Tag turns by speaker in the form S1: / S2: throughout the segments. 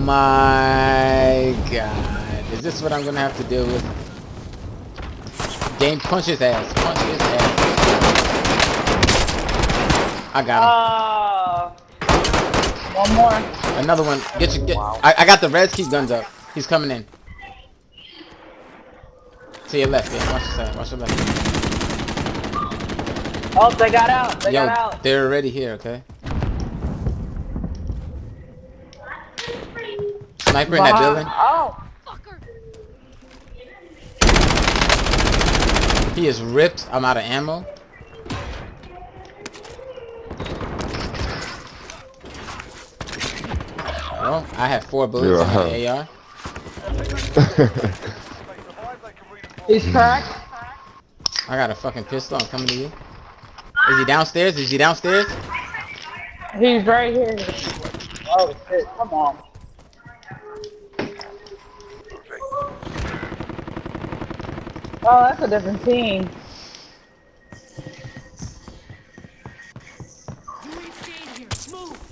S1: my god. Is this what I'm gonna have to deal with? Game, punch his ass. Punch his ass. I got
S2: him. One more.
S1: Another one. Get your.
S2: Wow.
S1: I got the res. Keep guns up. He's coming in. To your left. Yeah. Watch your side. Watch your left.
S2: Oh, they got out. They got out.
S1: They're already here. Okay. Sniper in that building.
S2: Oh.
S1: He is ripped. I'm out of ammo. Well, I have 4 bullets in my AR.
S2: He's cracked.
S1: I got a fucking pistol. I'm coming to you. Is he downstairs? Is he downstairs?
S2: He's right here. Oh shit! Come on. Oh, that's a different team.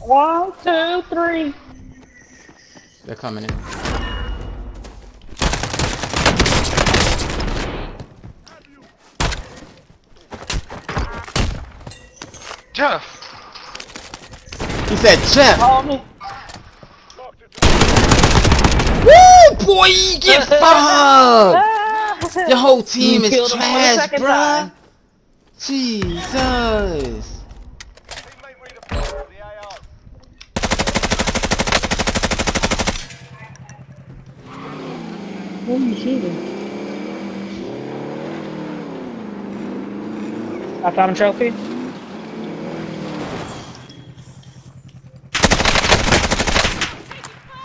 S2: One, two, three.
S1: They're coming in.
S3: Jeff!
S1: He said, Jeff!
S2: Follow me.
S1: Woo! Boy, get fucked! Your whole team is trash, bruh! Jesus!
S2: Who are you shooting? I found a trophy.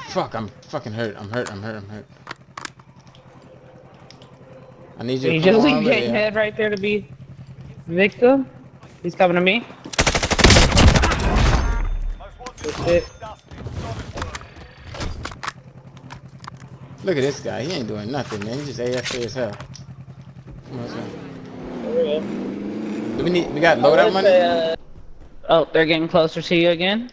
S1: Fuck, I'm fucking hurt. I'm hurt. I need you to
S2: You
S1: come
S2: just
S1: on
S2: leave
S1: over
S2: getting
S1: there.
S2: head right there to be victim. He's coming to me. Good shit.
S1: Look at this guy. He ain't doing nothing, man. He just AFK as hell. Come on, son. Do we got loadout money?
S2: Oh, they're getting closer to you again.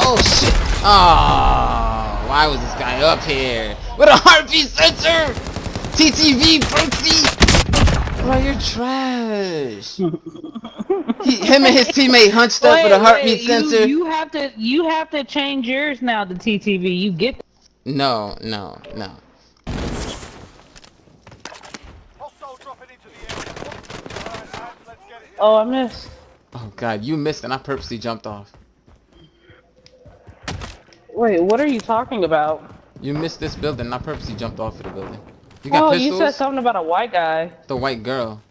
S1: Oh shit! Oh, why was this guy up here with a heartbeat sensor? TTV Percy! Bro, you're trash. Him and his teammate hunched up with a heartbeat sensor.
S2: You have to change yours now to TTV. You get.
S1: No.
S2: Oh, I missed.
S1: Oh god, you missed and I purposely jumped off.
S2: Wait, what are you talking about?
S1: You missed this building and I purposely jumped off of the building. You got pistols?
S2: You said something about a white guy.
S1: The white girl.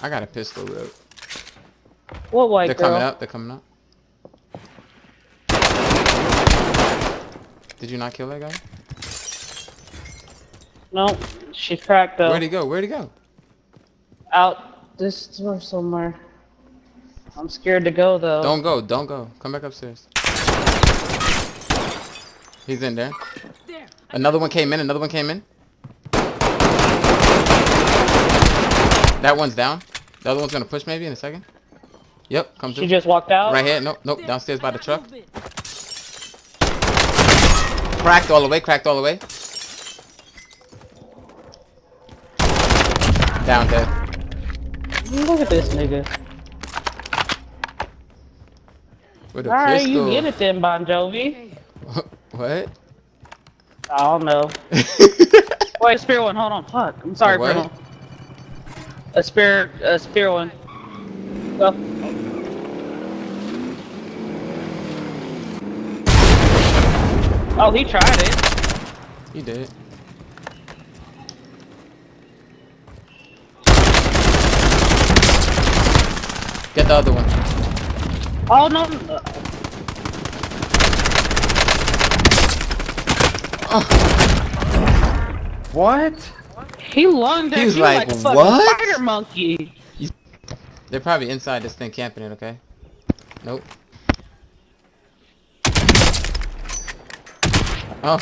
S1: I got a pistol, bro.
S2: What white girl?
S1: They're coming up. Did you not kill that guy?
S2: Nope. She's cracked though.
S1: Where'd he go?
S2: Out this door somewhere. I'm scared to go though.
S1: Don't go. Come back upstairs. He's in there. Another one came in. That one's down. The other one's gonna push maybe in a second. Yep, come through.
S2: She just walked out?
S1: Right here. Nope. Downstairs by the truck. Cracked all the way. Down dead.
S2: Look at this nigga.
S1: With a
S2: Alright,
S1: pistol.
S2: you get it then, Bon Jovi.
S1: What?
S2: I don't know. Wait, spear one, hold on. Fuck. I'm sorry, Bruno. A spear one. Go. Oh, he tried it.
S1: He did. Get the other one.
S2: Oh, no.
S1: Oh.
S2: What? He lunged at you like a fucking
S1: what?
S2: spider monkey.
S1: They're probably inside this thing camping it, okay? Nope. Oh.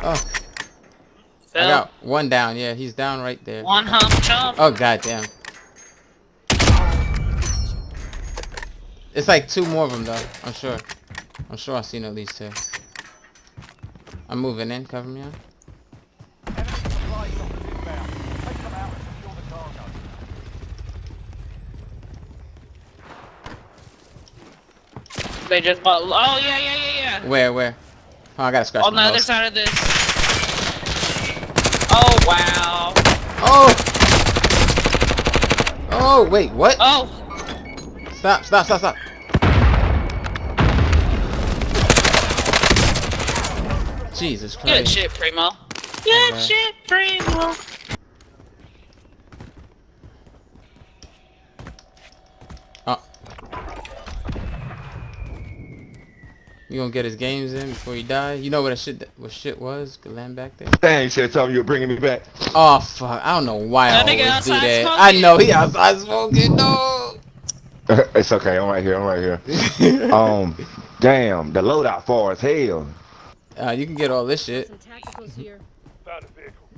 S1: Oh. I got one down. Yeah, he's down right there.
S2: One hump chump.
S1: Oh goddamn! It's like 2 more of them though. I'm sure. I'm sure I've seen at least 2. I'm moving in. Cover me on.
S2: They just bought. Oh yeah.
S1: Where? Oh, I gotta scratch
S2: On the
S1: my
S2: other
S1: nose.
S2: side of this. Oh wow.
S1: Oh! Oh wait, what?
S2: Oh.
S1: Stop! Jesus Christ!
S2: Good shit, Primo. Good
S1: Okay.
S2: shit, Primo.
S1: Oh. You gonna get his games in before he die? You know what shit was? Could land back there.
S4: Dang, you should have told me you were bringing me back.
S1: Oh fuck! I don't know why I
S2: That nigga
S1: always do
S2: outside
S1: that.
S2: smoking.
S1: I know he outside smoking. No.
S4: It's okay, I'm right here. Damn, the loadout far as hell.
S1: You can get all this shit.
S5: Some tacticals here.
S3: Found a vehicle.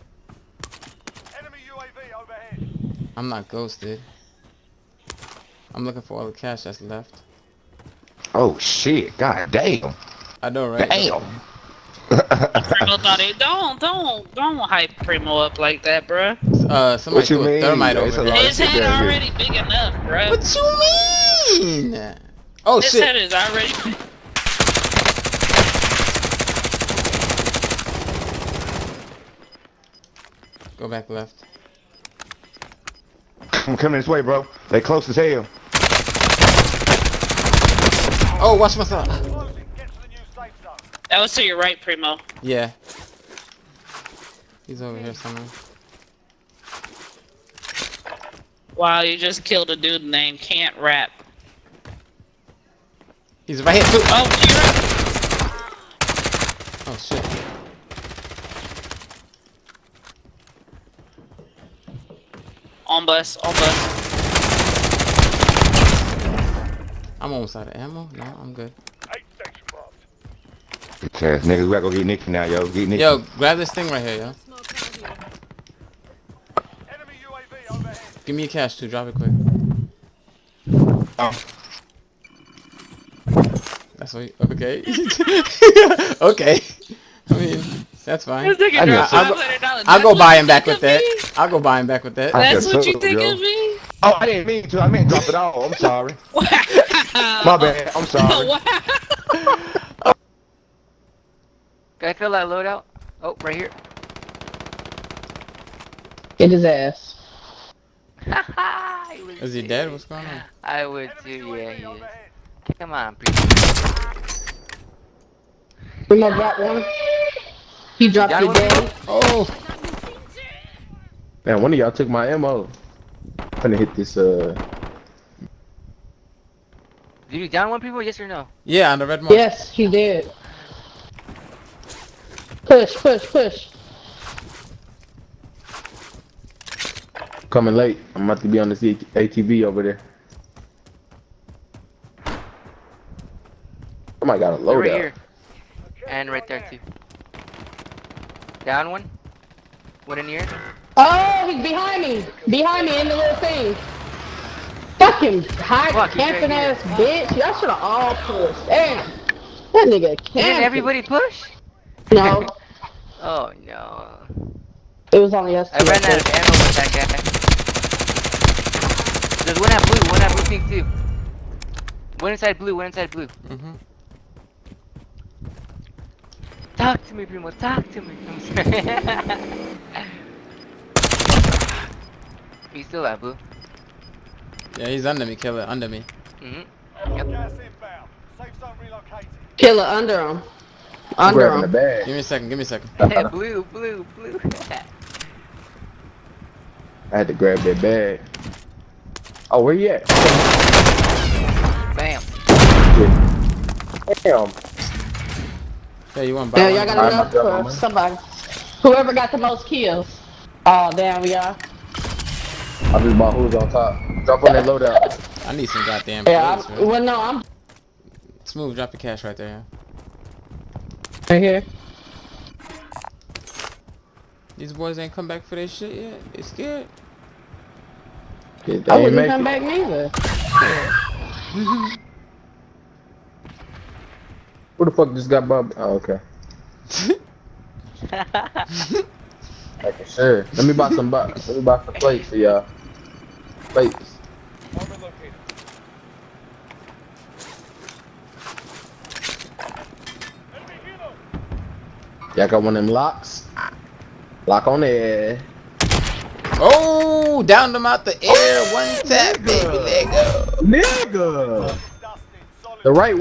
S3: Enemy UAV overhead.
S1: I'm not ghosted. I'm looking for all the cash that's left.
S4: Oh shit, god damn.
S1: I know, right?
S4: Damn.
S2: Primo thought it. Don't hype Primo up like that, bruh.
S1: Somebody
S4: What you
S1: threw a
S4: mean?
S1: thermite
S4: It's
S1: over
S4: a
S1: there.
S4: lot of
S2: His
S4: shit
S2: head
S4: down here.
S2: already big enough, bruh.
S1: What you mean? Oh
S2: His
S1: shit!
S2: head is already.
S1: Go back left.
S4: I'm coming this way, bro. They close as hell.
S1: Oh, watch myself.
S3: Closing. Get to the new safe zone.
S2: That was to your right, Primo.
S1: Yeah. He's over here somewhere.
S2: Wow, you just killed a dude named Can't Rap.
S1: He's right here too.
S2: Oh, to your right.
S1: Oh shit.
S2: On bus.
S1: I'm almost out of ammo. No, I'm good.
S3: 8 section marked.
S4: Okay, niggas, we gotta go get Nicky now, yo. Get Nicky.
S1: Yo, grab this thing right here, yo.
S5: Smoke out here.
S3: Enemy UAV overhead.
S1: Give me your cash too. Drop it quick.
S4: Oh.
S1: That's what. Okay. Okay. I mean, that's fine.
S2: This nigga
S4: I
S2: dropped
S4: know.
S2: $500.
S1: I'll go
S2: That's
S1: buy
S2: what
S1: him
S2: you
S1: back
S2: think
S1: with
S2: of
S1: that.
S2: me?
S1: I'll go buy him back with that.
S4: I
S2: That's
S4: guess
S2: what you
S4: so,
S2: think
S4: yo.
S2: of me?
S4: Oh, I didn't mean to. I meant drop it all. I'm sorry. My bad. I'm sorry.
S2: Wow.
S6: Can I fill that loadout? Oh, right here.
S2: Get his ass.
S1: Is he dead? What's going on?
S6: I would
S3: Enemy
S6: too, yeah,
S3: UAV
S6: he is.
S3: overhead.
S6: Come on, people.
S2: Primo dropped one. He dropped
S6: Got
S2: your
S6: one?
S2: daddy.
S7: Oh! Man, one of y'all took my ammo. I'm gonna hit this,
S6: Did you down one, people? Yes or no?
S1: Yeah, on the red mark.
S2: Yes, he did. Push.
S7: coming late. I'm about to be on this ATV over there. Somebody got a
S6: They're right
S7: loadout.
S6: here. And right there, too. Down one. One in here.
S2: Oh, he's behind me. Behind me in the little thing. Fucking high
S6: Fuck, he's right
S2: camping
S6: here.
S2: ass bitch. Y'all should have all pushed. Damn. That nigga
S6: Didn't
S2: camping.
S6: everybody push?
S2: No,
S6: Oh, no.
S2: it was only us two.
S6: I ran out of ammo with that guy. There's one at blue pink, too. One inside blue.
S1: Mm-hmm.
S6: Talk to me, Primo. Talk to me. I'm sorry. He's still at blue.
S1: Yeah, he's under me. Kill it under me.
S6: Mm-hmm.
S3: Gas inbound. Safe zone relocated.
S2: Killer under him.
S7: I'm
S2: Under
S7: grabbing the
S2: him.
S7: bag.
S1: Give me a second. Give me a second.
S6: Blue.
S7: I had to grab that bag. Oh, where you at?
S6: Bam.
S7: Damn.
S1: Yeah, you want to buy
S2: Yeah,
S1: one?
S2: y'all got
S7: Alright,
S2: enough
S7: my
S2: for
S7: man.
S2: somebody. Whoever got the most kills. Oh, damn, we are.
S7: I just bought who's on top. Drop on that loadout.
S1: I need some goddamn
S2: Yeah,
S1: plates, man.
S2: well, no, I'm
S1: Smooth, drop your cash right there.
S2: right here.
S1: These boys ain't come back for their shit yet. They scared.
S7: Yeah, they
S2: I
S7: ain't
S2: wouldn't
S7: make
S2: come
S7: it.
S2: back neither.
S7: Who the fuck just got Bob? Oh, okay. Like I said, let me buy some plates for y'all. Plates.
S3: Armor located. Enemy helo.
S7: Y'all got one of them locks? Lock on there.
S1: Oh, downed them out the air. One tap, baby. Let go.
S7: Nigga.
S3: Dusted. Solid.
S7: The right